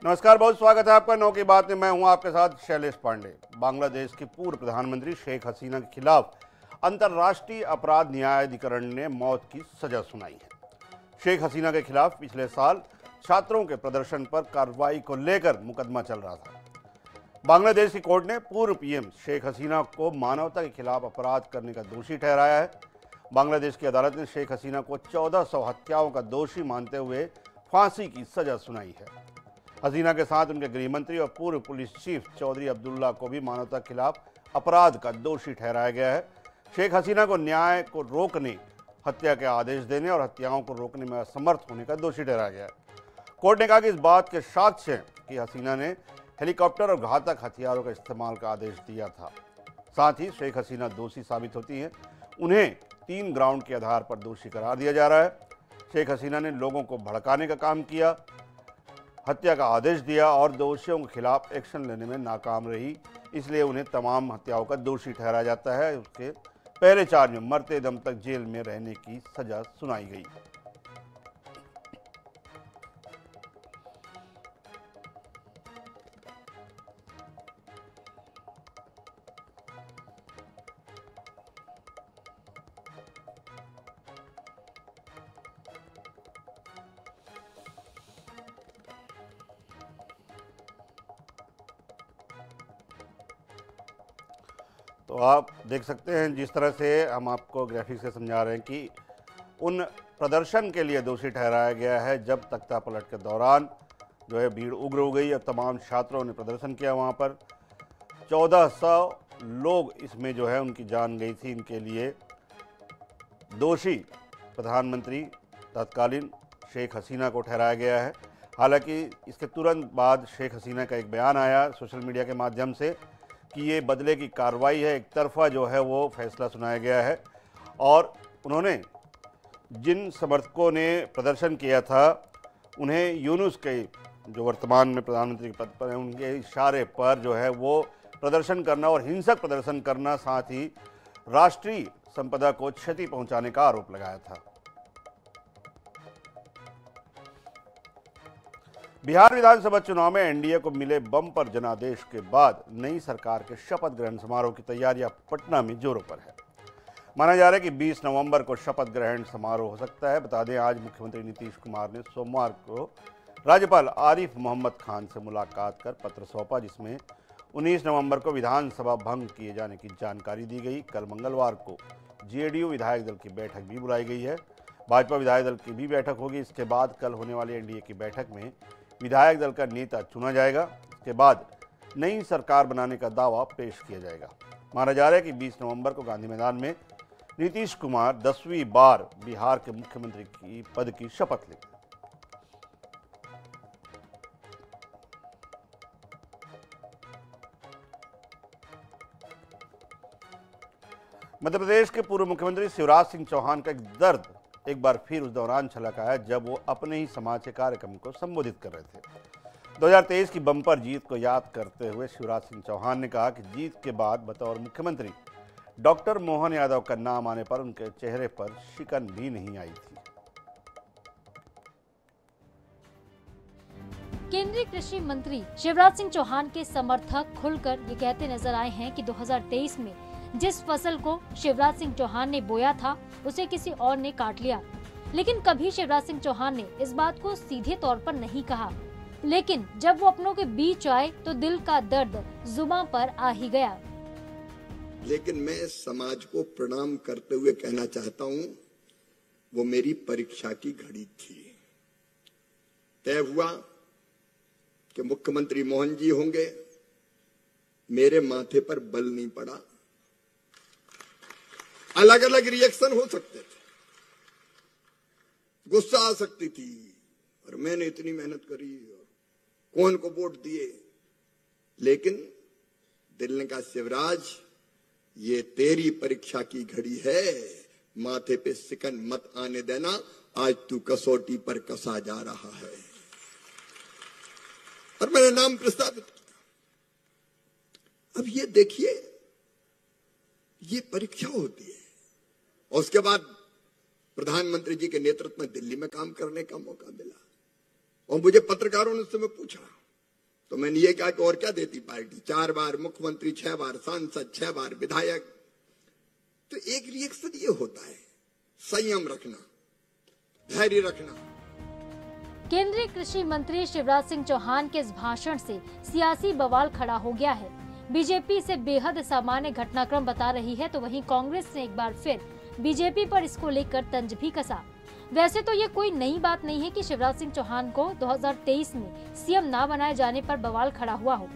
नमस्कार, बहुत स्वागत है आपका नौ की बात में। मैं हूं आपके साथ शैलेश पांडे। बांग्लादेश की पूर्व प्रधानमंत्री शेख हसीना के खिलाफ अंतर्राष्ट्रीय अपराध न्यायाधिकरण ने मौत की सजा सुनाई है। शेख हसीना के खिलाफ पिछले साल छात्रों के प्रदर्शन पर कार्रवाई को लेकर मुकदमा चल रहा था। बांग्लादेश की कोर्ट ने पूर्व पीएम शेख हसीना को मानवता के खिलाफ अपराध करने का दोषी ठहराया है। बांग्लादेश की अदालत ने शेख हसीना को 1400 हत्याओं का दोषी मानते हुए फांसी की सजा सुनाई है। हसीना के साथ उनके गृह मंत्री और पूर्व पुलिस चीफ चौधरी अब्दुल्ला को भी मानवता के खिलाफ अपराध का दोषी ठहराया गया है। शेख हसीना को न्याय को रोकने, हत्या के आदेश देने और हत्याओं को रोकने में असमर्थ होने का दोषी ठहराया गया है। कोर्ट ने कहा कि इस बात के साक्ष्य हैं कि हसीना ने हेलीकॉप्टर और घातक हथियारों का इस्तेमाल का आदेश दिया था। साथ ही शेख हसीना दोषी साबित होती हैं, उन्हें 3 ग्राउंड के आधार पर दोषी करार दिया जा रहा है। शेख हसीना ने लोगों को भड़काने का काम किया, हत्या का आदेश दिया और दोषियों के खिलाफ एक्शन लेने में नाकाम रही, इसलिए उन्हें तमाम हत्याओं का दोषी ठहराया जाता है। उसके पहले चार्ज में मरते दम तक जेल में रहने की सजा सुनाई गई। तो आप देख सकते हैं जिस तरह से हम आपको ग्राफिक्स से समझा रहे हैं कि उन प्रदर्शन के लिए दोषी ठहराया गया है जब तख्ता पलट के दौरान जो है भीड़ उग्र हो गई और तमाम छात्रों ने प्रदर्शन किया। वहाँ पर 1400 लोग इसमें जो है उनकी जान गई थी। इनके लिए दोषी प्रधानमंत्री तत्कालीन शेख हसीना को ठहराया गया है। हालांकि इसके तुरंत बाद शेख हसीना का एक बयान आया सोशल मीडिया के माध्यम से कि ये बदले की कार्रवाई है, एक तरफा जो है वो फैसला सुनाया गया है। और उन्होंने जिन समर्थकों ने प्रदर्शन किया था उन्हें यूनुस के जो वर्तमान में प्रधानमंत्री के पद पर हैं उनके इशारे पर जो है वो प्रदर्शन करना और हिंसक प्रदर्शन करना, साथ ही राष्ट्रीय संपदा को क्षति पहुंचाने का आरोप लगाया था। बिहार विधानसभा चुनाव में एनडीए को मिले बम्पर जनादेश के बाद नई सरकार के शपथ ग्रहण समारोह की तैयारियां पटना में जोरों पर है। माना जा रहा है कि 20 नवंबर को शपथ ग्रहण समारोह हो सकता है। बता दें, आज मुख्यमंत्री नीतीश कुमार ने सोमवार को राज्यपाल आरिफ मोहम्मद खान से मुलाकात कर पत्र सौंपा, जिसमें 19 नवंबर को विधानसभा भंग किए जाने की जानकारी दी गई। कल मंगलवार को जेडीयू विधायक दल की बैठक भी बुलाई गई है। भाजपा विधायक दल की भी बैठक होगी। इसके बाद कल होने वाली एनडीए की बैठक में विधायक दल का नेता चुना जाएगा। इसके बाद नई सरकार बनाने का दावा पेश किया जाएगा। माना जा रहा है कि 20 नवंबर को गांधी मैदान में नीतीश कुमार 10वीं बार बिहार के मुख्यमंत्री की पद की शपथ लेंगे। मध्य प्रदेश के पूर्व मुख्यमंत्री शिवराज सिंह चौहान का एक दर्द एक बार फिर उस दौरान छलक आया जब वो अपने ही समाज के कार्यक्रम को संबोधित कर रहे थे। 2023 की बम्पर जीत को याद करते हुए शिवराज सिंह चौहान ने कहा कि जीत के बाद बतौर मुख्यमंत्री डॉक्टर मोहन यादव का नाम आने पर उनके चेहरे पर शिकन भी नहीं आई थी। केंद्रीय कृषि मंत्री शिवराज सिंह चौहान के समर्थक खुलकर ये कहते नजर आए हैं कि 2023 में जिस फसल को शिवराज सिंह चौहान ने बोया था उसे किसी और ने काट लिया। लेकिन कभी शिवराज सिंह चौहान ने इस बात को सीधे तौर पर नहीं कहा, लेकिन जब वो अपनों के बीच आए तो दिल का दर्द जुबां पर आ ही गया। लेकिन मैं समाज को प्रणाम करते हुए कहना चाहता हूं, वो मेरी परीक्षा की घड़ी थी। तय हुआ कि मुख्यमंत्री मोहन जी होंगे, मेरे माथे पर बल नहीं पड़ा। अलग अलग रिएक्शन हो सकते थे, गुस्सा आ सकती थी, और मैंने इतनी मेहनत करी और कौन को वोट दिए, लेकिन दिल ने कहा शिवराज ये तेरी परीक्षा की घड़ी है, माथे पे सिकन मत आने देना, आज तू कसौटी पर कसा जा रहा है। और मैंने नाम प्रस्तावित किया। अब ये देखिए, ये परीक्षा होती है। और उसके बाद प्रधानमंत्री जी के नेतृत्व में दिल्ली में काम करने का मौका मिला और मुझे पत्रकारों ने उससे पूछा तो मैंने ये कहा कि और क्या देती पार्टी, 4 बार मुख्यमंत्री, 6 बार सांसद, 6 बार विधायक। तो एक रिएक्शन ये होता है, संयम रखना, धैर्य रखना। केंद्रीय कृषि मंत्री शिवराज सिंह चौहान के इस भाषण से सियासी बवाल खड़ा हो गया है। बीजेपी इसे बेहद सामान्य घटनाक्रम बता रही है, तो वहीं कांग्रेस ने एक बार फिर बीजेपी पर इसको लेकर तंज भी कसा। वैसे तो ये कोई नई बात नहीं है कि शिवराज सिंह चौहान को 2023 में सीएम ना बनाए जाने पर बवाल खड़ा हुआ हो।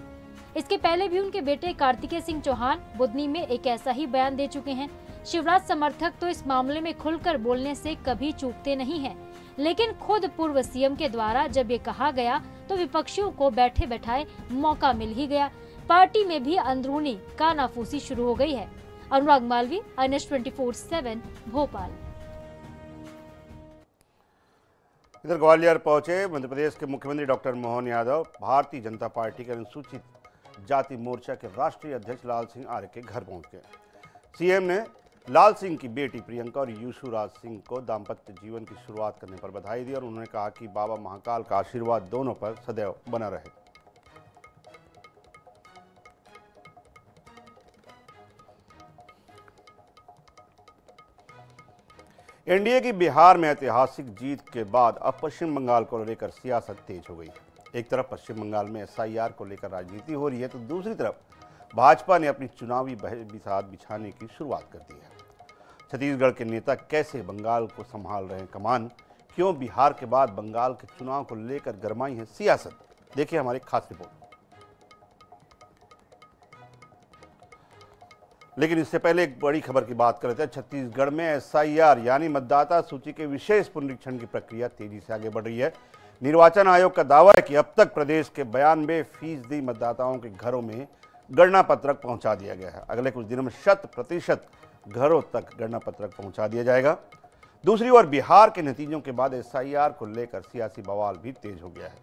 इसके पहले भी उनके बेटे कार्तिकेय सिंह चौहान बुधनी में एक ऐसा ही बयान दे चुके हैं। शिवराज समर्थक तो इस मामले में खुलकर बोलने से कभी चूकते नहीं हैं, लेकिन खुद पूर्व सीएम के द्वारा जब ये कहा गया तो विपक्षियों को बैठे बैठाए मौका मिल ही गया। पार्टी में भी अंदरूनी कानाफूसी शुरू हो गई है। अनुराग मालवी, INS 24/7 भोपाल। इधर ग्वालियर पहुंचे मध्य प्रदेश के मुख्यमंत्री डॉक्टर मोहन यादव भारतीय जनता पार्टी के अनुसूचित जाति मोर्चा के राष्ट्रीय अध्यक्ष लाल सिंह आर्य के घर पहुंच गए। सीएम ने लाल सिंह की बेटी प्रियंका और यशु राज सिंह को दाम्पत्य जीवन की शुरुआत करने पर बधाई दी और उन्होंने कहा कि बाबा महाकाल का आशीर्वाद दोनों पर सदैव बना रहे। एनडीए की बिहार में ऐतिहासिक जीत के बाद अब पश्चिम बंगाल को लेकर सियासत तेज हो गई है। एक तरफ पश्चिम बंगाल में एसआईआर को लेकर राजनीति हो रही है, तो दूसरी तरफ भाजपा ने अपनी चुनावी बिसात बिछाने की शुरुआत कर दी है। छत्तीसगढ़ के नेता कैसे बंगाल को संभाल रहे हैं कमान, क्यों बिहार के बाद बंगाल के चुनाव को लेकर गरमाई है सियासत, देखिए हमारी खास रिपोर्ट। लेकिन इससे पहले एक बड़ी खबर की बात करते हैं। छत्तीसगढ़ में एसआईआर यानी मतदाता सूची के विशेष पुनरीक्षण की प्रक्रिया तेजी से आगे बढ़ रही है। निर्वाचन आयोग का दावा है कि अब तक प्रदेश के 92% मतदाताओं के घरों में गणना पत्रक पहुंचा दिया गया है। अगले कुछ दिनों में 100% घरों तक गणना पत्रक पहुंचा दिया जाएगा। दूसरी ओर बिहार के नतीजों के बाद एसआईआर को लेकर सियासी बवाल भी तेज हो गया है।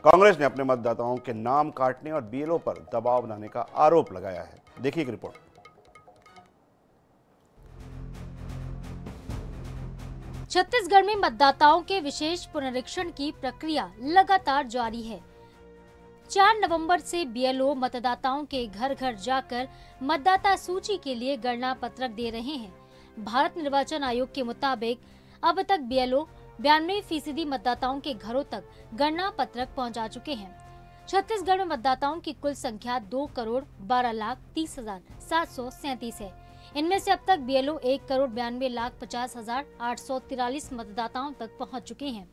कांग्रेस ने अपने मतदाताओं के नाम काटने और बीएलओ पर दबाव बनाने का आरोप लगाया है। देखिए एक रिपोर्ट। छत्तीसगढ़ में मतदाताओं के विशेष पुनरीक्षण की प्रक्रिया लगातार जारी है। 4 नवंबर से बीएलओ मतदाताओं के घर घर जाकर मतदाता सूची के लिए गणना पत्रक दे रहे हैं। भारत निर्वाचन आयोग के मुताबिक अब तक बीएलओ 92% मतदाताओं के घरों तक गणना पत्रक पहुंचा चुके हैं। छत्तीसगढ़ में मतदाताओं की कुल संख्या 2,12,30,737 है। इनमें से अब तक बीएलओ 1,92,50,843 मतदाताओं तक पहुंच चुके हैं।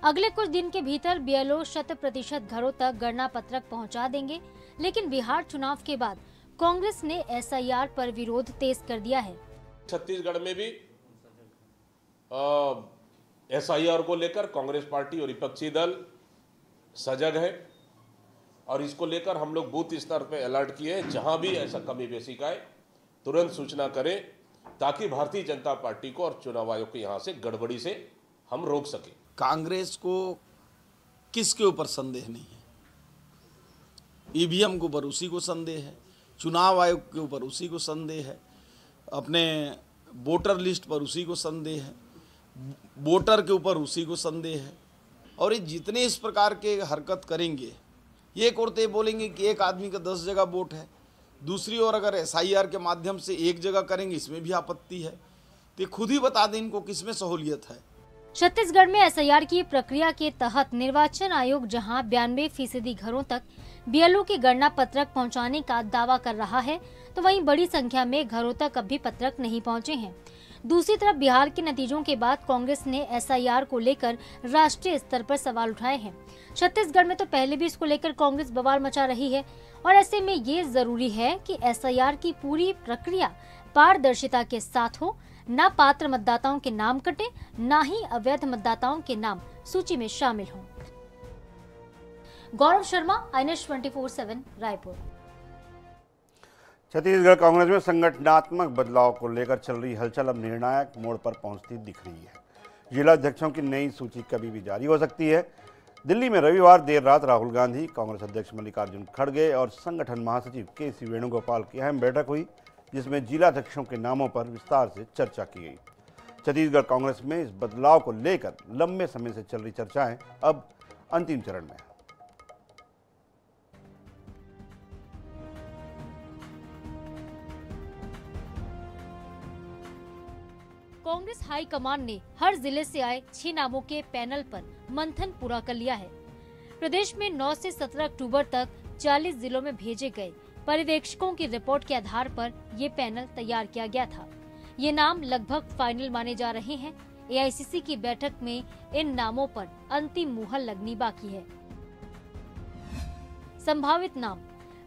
अगले कुछ दिन के भीतर बीएलओ 100% घरों तक गणना पत्रक पहुंचा देंगे। लेकिन बिहार चुनाव के बाद कांग्रेस ने एसआईआर पर विरोध तेज कर दिया है। छत्तीसगढ़ में भी एसआईआर को लेकर कांग्रेस पार्टी और विपक्षी दल सजग है और इसको लेकर हम लोग बूथ स्तर पे अलर्ट किए। जहां भी ऐसा कमी बेसी का है तुरंत सूचना करें ताकि भारतीय जनता पार्टी को और चुनाव आयोग को यहां से गड़बड़ी से हम रोक सकें। कांग्रेस को किसके ऊपर संदेह नहीं है? ईवीएम के ऊपर उसी को संदेह है, चुनाव आयोग के ऊपर उसी को संदेह है, अपने वोटर लिस्ट पर उसी को संदेह है, वोटर के ऊपर उसी को संदेह है। और ये जितने इस प्रकार के हरकत करेंगे, ये करते बोलेंगे कि एक आदमी का 10 जगह वोट है, दूसरी ओर अगर एसआईआर के माध्यम से एक जगह करेंगे, इसमें भी आपत्ति है। तो खुद ही बता दें इनको किसमें सहूलियत है। छत्तीसगढ़ में एसआईआर की प्रक्रिया के तहत निर्वाचन आयोग जहां 92% घरों तक बीएलओ की गणना पत्रक पहुंचाने का दावा कर रहा है, तो वहीं बड़ी संख्या में घरों तक अभी पत्रक नहीं पहुंचे हैं। दूसरी तरफ बिहार के नतीजों के बाद कांग्रेस ने एसआईआर को लेकर राष्ट्रीय स्तर पर सवाल उठाए हैं। छत्तीसगढ़ में तो पहले भी इसको लेकर कांग्रेस बवाल मचा रही है और ऐसे में ये जरूरी है कि एसआईआर की पूरी प्रक्रिया पारदर्शिता के साथ हो, न पात्र मतदाताओं के नाम कटे, न ही अवैध मतदाताओं के नाम सूची में शामिल हों। गौरव शर्मा, INS 24/7 रायपुर। छत्तीसगढ़ कांग्रेस में संगठनात्मक बदलाव को लेकर चल रही हलचल अब निर्णायक मोड़ पर पहुंचती दिख रही है। जिला अध्यक्षों की नई सूची कभी भी जारी हो सकती है। दिल्ली में रविवार देर रात राहुल गांधी, कांग्रेस अध्यक्ष मल्लिकार्जुन खड़गे और संगठन महासचिव के.सी. वेणुगोपाल की अहम बैठक हुई, जिसमें जिला अध्यक्षों के नामों पर विस्तार से चर्चा की गई। छत्तीसगढ़ कांग्रेस में इस बदलाव को लेकर लंबे समय से चल रही चर्चाएं अब अंतिम चरण में है। कांग्रेस हाईकमान ने हर जिले से आए 6 नामों के पैनल पर मंथन पूरा कर लिया है। प्रदेश में 9 से 17 अक्टूबर तक 40 जिलों में भेजे गए पर्यवेक्षकों की रिपोर्ट के आधार पर ये पैनल तैयार किया गया था। ये नाम लगभग फाइनल माने जा रहे हैं। एआईसीसी की बैठक में इन नामों पर अंतिम मुहर लगनी बाकी है। संभावित नाम: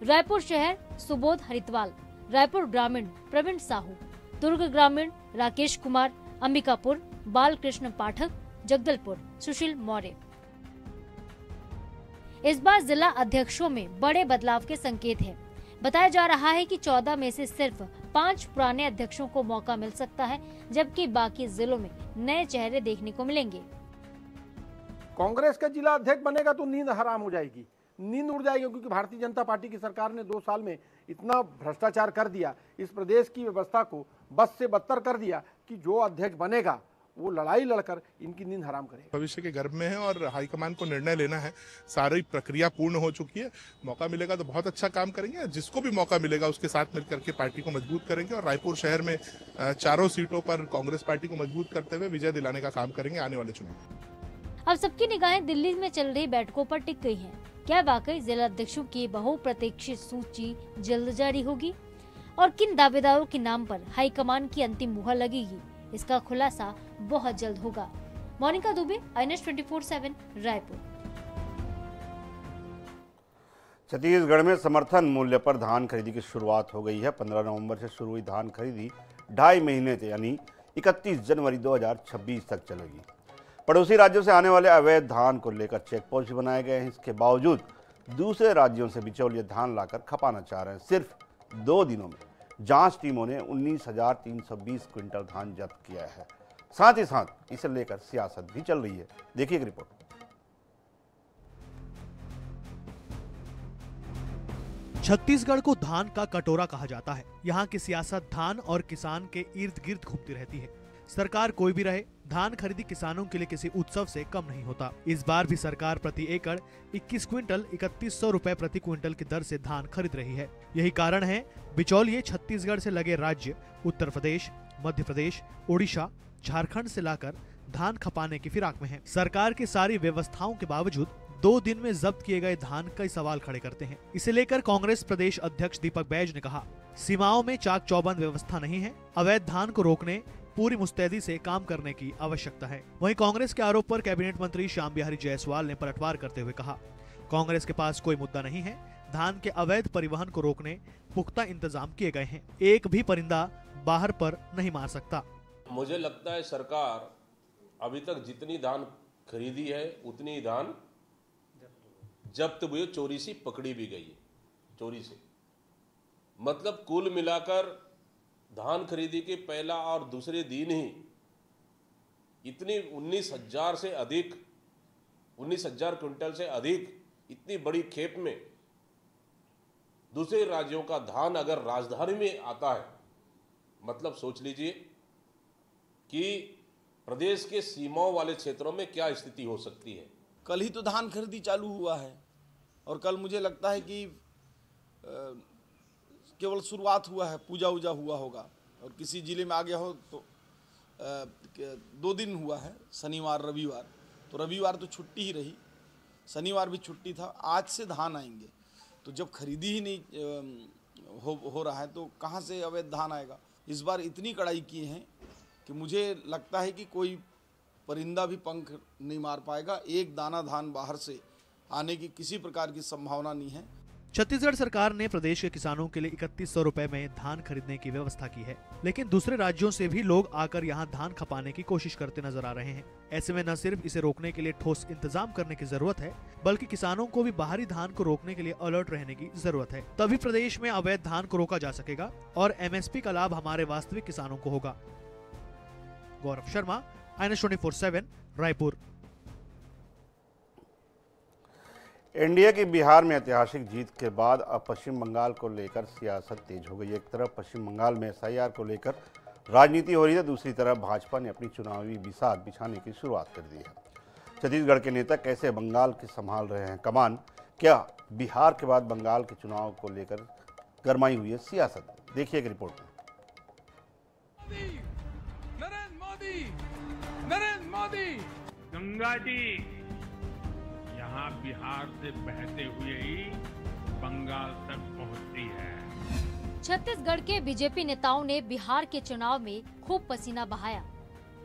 रायपुर शहर सुबोध हरिद्वाल, रायपुर ग्रामीण प्रवीण साहू, दुर्ग ग्रामीण राकेश कुमार, अंबिकापुर बालकृष्ण पाठक, जगदलपुर सुशील मौर्य। इस बार जिला अध्यक्षों में बड़े बदलाव के संकेत हैं। बताया जा रहा है कि 14 में से सिर्फ 5 पुराने अध्यक्षों को मौका मिल सकता है, जबकि बाकी जिलों में नए चेहरे देखने को मिलेंगे। कांग्रेस का जिला अध्यक्ष बनेगा तो नींद हराम हो जाएगी, नींद उड़ जाएगी, क्योंकि भारतीय जनता पार्टी की सरकार ने 2 साल में इतना भ्रष्टाचार कर दिया, इस प्रदेश की व्यवस्था को बस से बदतर कर दिया कि जो अध्यक्ष बनेगा वो लड़ाई लड़कर इनकी नींद हराम करेगा। भविष्य के गर्भ में है और हाईकमान को निर्णय लेना है। सारी प्रक्रिया पूर्ण हो चुकी है। मौका मिलेगा तो बहुत अच्छा काम करेंगे। जिसको भी मौका मिलेगा उसके साथ मिलकर के पार्टी को मजबूत करेंगे और रायपुर शहर में 4 सीटों पर कांग्रेस पार्टी को मजबूत करते हुए विजय दिलाने का काम करेंगे आने वाले चुनाव। अब सबकी निगाहें दिल्ली में चल रही बैठकों पर टिक गई हैं। क्या वाकई जिला अध्यक्षों की बहुप्रतीक्षित सूची जल्द जारी होगी और किन दावेदारों के नाम पर हाईकमान की अंतिम मुहर लगेगी, इसका खुलासा बहुत जल्द होगा। मोनिका दुबे, INS 24/7 रायपुर। छत्तीसगढ़ में समर्थन मूल्य पर धान खरीदी की शुरुआत हो गई है। 15 नवंबर से शुरू हुई धान खरीदी 2.5 महीने यानी 31 जनवरी 2026 तक चलेगी। पड़ोसी राज्यों से आने वाले अवैध धान को लेकर चेक पोस्ट भी बनाए गए हैं। इसके बावजूद दूसरे राज्यों से बिचौलिए धान लाकर खपाना चाह रहे हैं। सिर्फ 2 दिनों में जांच टीमों ने 19,320 क्विंटल धान जब्त किया है। साथ ही साथ इसे लेकर सियासत भी चल रही है। देखिए एक रिपोर्ट। छत्तीसगढ़ को धान का कटोरा कहा जाता है। यहाँ की सियासत धान और किसान के इर्द गिर्द घूमती रहती है। सरकार कोई भी रहे, धान खरीदी किसानों के लिए किसी उत्सव से कम नहीं होता। इस बार भी सरकार प्रति एकड़ 21 क्विंटल 3100 रुपए प्रति क्विंटल की दर से धान खरीद रही है। यही कारण है बिचौलिए छत्तीसगढ़ से लगे राज्य उत्तर प्रदेश, मध्य प्रदेश, ओडिशा, झारखंड से लाकर धान खपाने की फिराक में है। सरकार की सारी व्यवस्थाओं के बावजूद 2 दिन में जब्त किए गए धान कई सवाल खड़े करते हैं। इसे लेकर कांग्रेस प्रदेश अध्यक्ष दीपक बैज ने कहा, सीमाओं में चाक चौबंद व्यवस्था नहीं है, अवैध धान को रोकने पूरी मुस्तैदी से काम करने की आवश्यकता है। वहीं कांग्रेस के आरोप पर कैबिनेट मंत्री श्याम बिहारी जायसवाल ने पलटवार करते हुए कहा, कांग्रेस के पास कोई मुद्दा नहीं है, धान के अवैध परिवहन को रोकने पुख्ता इंतजाम किए गए हैं, एक भी परिंदा बाहर पर नहीं मार सकता। मुझे लगता है सरकार अभी तक जितनी धान खरीदी है उतनी धान जब्त हुई, चोरी से पकड़ी भी गई है, चोरी से। मतलब कुल मिलाकर धान खरीदी के पहला और दूसरे दिन ही इतनी 19,000 से अधिक 19,000 क्विंटल से अधिक इतनी बड़ी खेप में दूसरे राज्यों का धान अगर राजधानी में आता है, मतलब सोच लीजिए कि प्रदेश के सीमाओं वाले क्षेत्रों में क्या स्थिति हो सकती है। कल ही तो धान खरीदी चालू हुआ है और कल मुझे लगता है कि केवल शुरुआत हुआ है, पूजा वूजा हुआ होगा और किसी जिले में आ गया हो तो 2 दिन हुआ है, शनिवार रविवार, तो रविवार तो छुट्टी ही रही, शनिवार भी छुट्टी था। आज से धान आएंगे तो जब खरीदी ही नहीं हो रहा है तो कहाँ से अवैध धान आएगा। इस बार इतनी कड़ाई किए हैं कि मुझे लगता है कि कोई परिंदा भी पंख नहीं मार पाएगा। एक दाना धान बाहर से आने की किसी प्रकार की संभावना नहीं है। छत्तीसगढ़ सरकार ने प्रदेश के किसानों के लिए 3100 रुपए में धान खरीदने की व्यवस्था की है, लेकिन दूसरे राज्यों से भी लोग आकर यहां धान खपाने की कोशिश करते नजर आ रहे हैं। ऐसे में न सिर्फ इसे रोकने के लिए ठोस इंतजाम करने की जरूरत है, बल्कि किसानों को भी बाहरी धान को रोकने के लिए अलर्ट रहने की जरूरत है। तभी प्रदेश में अवैध धान को रोका जा सकेगा और MSP का लाभ हमारे वास्तविक किसानों को होगा। गौरव शर्मा, INS 24/7 रायपुर। एनडीए की बिहार में ऐतिहासिक जीत के बाद अब पश्चिम बंगाल को लेकर सियासत तेज हो गई। एक तरफ पश्चिम बंगाल में SIR को लेकर राजनीति हो रही है, दूसरी तरफ भाजपा ने अपनी चुनावी बिसात बिछाने की शुरुआत कर दी है। छत्तीसगढ़ के नेता कैसे बंगाल की संभाल रहे हैं कमान, क्या बिहार के बाद बंगाल के चुनाव को लेकर गरमाई हुई है सियासत, देखिए एक रिपोर्ट में। मोदी, नरेंद्र मोदी। गंगा जी यहाँ बिहार से बहते हुए ही बंगाल तक पहुंचती है। छत्तीसगढ़ के बीजेपी नेताओं ने बिहार के चुनाव में खूब पसीना बहाया।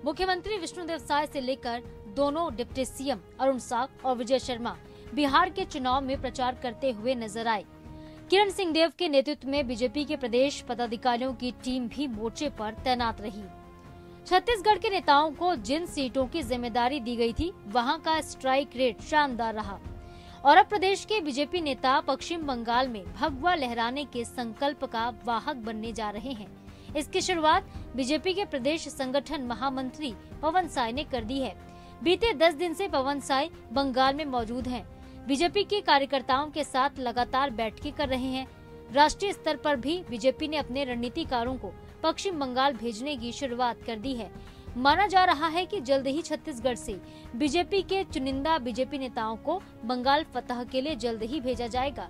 मुख्यमंत्री विष्णुदेव साय से लेकर दोनों डिप्टी सीएम अरुण साव और विजय शर्मा बिहार के चुनाव में प्रचार करते हुए नजर आए। किरण सिंहदेव के नेतृत्व में बीजेपी के प्रदेश पदाधिकारियों की टीम भी मोर्चे पर तैनात रही। छत्तीसगढ़ के नेताओं को जिन सीटों की जिम्मेदारी दी गई थी, वहां का स्ट्राइक रेट शानदार रहा और अब प्रदेश के बीजेपी नेता पश्चिम बंगाल में भगवा लहराने के संकल्प का वाहक बनने जा रहे हैं। इसकी शुरुआत बीजेपी के प्रदेश संगठन महामंत्री पवन साय ने कर दी है। बीते 10 दिन से पवन साय बंगाल में मौजूद हैं। बीजेपी के कार्यकर्ताओं के साथ लगातार बैठकें कर रहे हैं। राष्ट्रीय स्तर पर भी बीजेपी ने अपने रणनीतिकारों को पश्चिम बंगाल भेजने की शुरुआत कर दी है। माना जा रहा है कि जल्द ही छत्तीसगढ़ से बीजेपी के चुनिंदा बीजेपी नेताओं को बंगाल फतह के लिए जल्द ही भेजा जाएगा।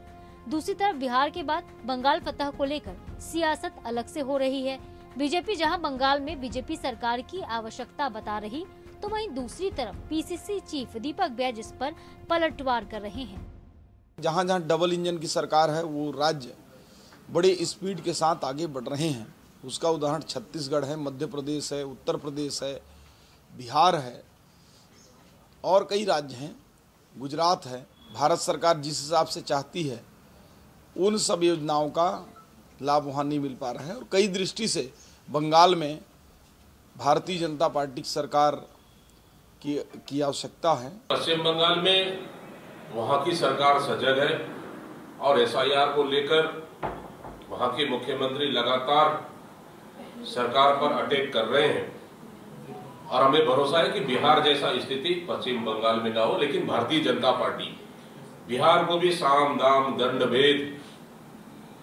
दूसरी तरफ बिहार के बाद बंगाल फतह को लेकर सियासत अलग से हो रही है। बीजेपी जहां बंगाल में बीजेपी सरकार की आवश्यकता बता रही, तो वहीं दूसरी तरफ पीसीसी चीफ दीपक बैज इस पर पलटवार कर रहे हैं। जहां जहां डबल इंजन की सरकार है, वो राज्य बड़े स्पीड के साथ आगे बढ़ रहे हैं। उसका उदाहरण छत्तीसगढ़ है, मध्य प्रदेश है, उत्तर प्रदेश है, बिहार है और कई राज्य हैं, गुजरात है। भारत सरकार जिस हिसाब से चाहती है उन सब योजनाओं का लाभ वहाँ नहीं मिल पा रहा है और कई दृष्टि से बंगाल में भारतीय जनता पार्टी की सरकार की आवश्यकता है। पश्चिम बंगाल में वहाँ की सरकार सजग है और एसआईआर को लेकर वहाँ के मुख्यमंत्री लगातार सरकार पर अटैक कर रहे हैं और हमें भरोसा है कि बिहार जैसा स्थिति पश्चिम बंगाल में ना हो। लेकिन भारतीय जनता पार्टी बिहार को भी साम दाम दंड भेद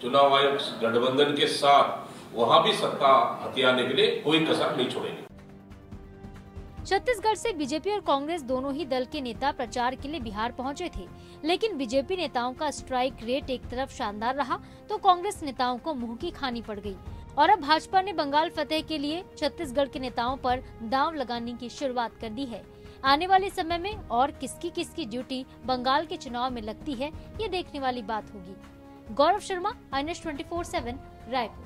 चुनाव आयोग गठबंधन के साथ वहां भी सत्ता हथियाने के लिए कोई कसर नहीं छोड़ेगी। छत्तीसगढ़ से बीजेपी और कांग्रेस दोनों ही दल के नेता प्रचार के लिए बिहार पहुंचे थे, लेकिन बीजेपी नेताओं का स्ट्राइक रेट एक तरफ शानदार रहा तो कांग्रेस नेताओं को मुंह की खानी पड़ गई और अब भाजपा ने बंगाल फतेह के लिए छत्तीसगढ़ के नेताओं पर दांव लगाने की शुरुआत कर दी है। आने वाले समय में और किसकी ड्यूटी बंगाल के चुनाव में लगती है, ये देखने वाली बात होगी। गौरव शर्मा, INS 24/7, रायपुर।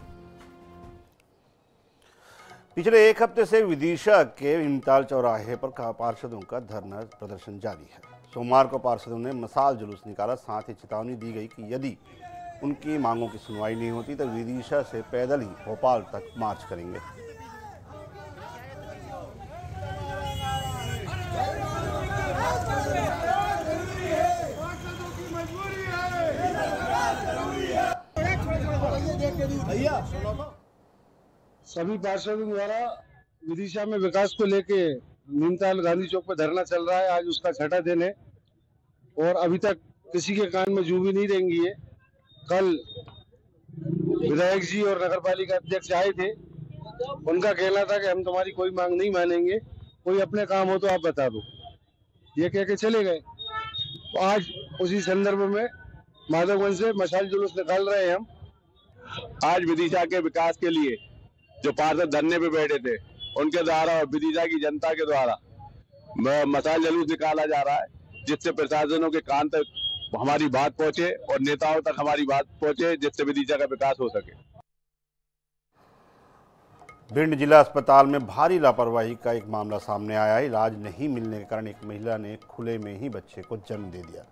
पिछले एक हफ्ते से विदिशा के इमताल चौराहे पर पार्षदों का धरना प्रदर्शन जारी है। सोमवार को पार्षदों ने मसाल जुलूस निकाला। साथ ही चेतावनी दी गई कि यदि उनकी मांगों की सुनवाई नहीं होती तो विदिशा से पैदल ही भोपाल तक मार्च करेंगे। सभी पार्षदों द्वारा विदिशा में विकास को लेके नीमताल गांधी चौक पर धरना चल रहा है। आज उसका छठा दिन है और अभी तक किसी के कान में जू भी नहीं रेंगी है। कल विधायक जी और नगर पालिका अध्यक्ष आए थे, उनका कहना था कि हम तुम्हारी कोई मांग नहीं मानेंगे, कोई अपने काम हो तो आप बता दो, ये कह के चले गए। तो आज उसी संदर्भ में माधवगंज से मशाल जुलूस निकाल रहे हैं हम। आज विदिशा के विकास के लिए जो पार्षद धरने पे बैठे थे, उनके द्वारा और विदिशा की जनता के द्वारा मशाल जुलूस निकाला जा रहा है, जिससे प्रशासनों के कान तक हमारी बात पहुंचे और नेताओं तक हमारी बात पहुंचे, जिससे विदिशा का विकास हो सके। भिंड जिला अस्पताल में भारी लापरवाही का एक मामला सामने आया। इलाज नहीं मिलने के कारण एक महिला ने खुले में ही बच्चे को जन्म दे दिया।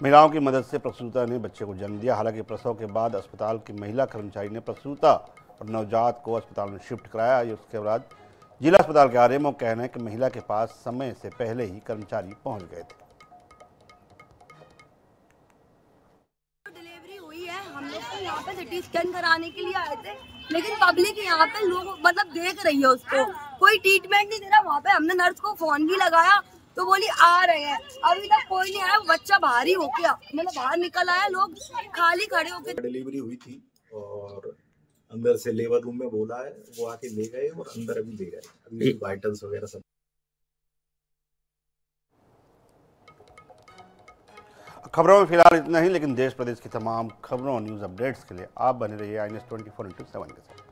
महिलाओं की मदद से प्रसूता ने बच्चे को जन्म दिया। हालांकि प्रसव के बाद अस्पताल की महिला कर्मचारी ने प्रसूता और नवजात को अस्पताल में शिफ्ट कराया। उसके बाद जिला अस्पताल के आरएमओ का कहना है कि महिला के पास समय से पहले ही कर्मचारी पहुंच गए थे। डिलीवरी हुई है, हम लोग तो यहाँ पे सिटी स्कैन कराने के लिए आए थे, लेकिन पब्लिक यहाँ पे लोग मतलब देख रही है उसको, कोई ट्रीटमेंट नहीं दे रहा। वहाँ पे हमने नर्स को फोन भी लगाया तो बोली आ रहे हैं, अभी तक कोई नहीं आया। बच्चा बाहर ही हो गया, मतलब बाहर निकल आया, लोग खाली खड़े होके। डिलीवरी हुई थी और अंदर से लेबर रूम में बोला है, वो आके ले गए और अंदर अभी ले गए। अभी वाइटल्स वगैरह सब। खबरों में फिलहाल इतना ही, लेकिन देश प्रदेश की तमाम खबरों और न्यूज अपडेट्स के लिए आप बने रहिए INS 24/7 के साथ।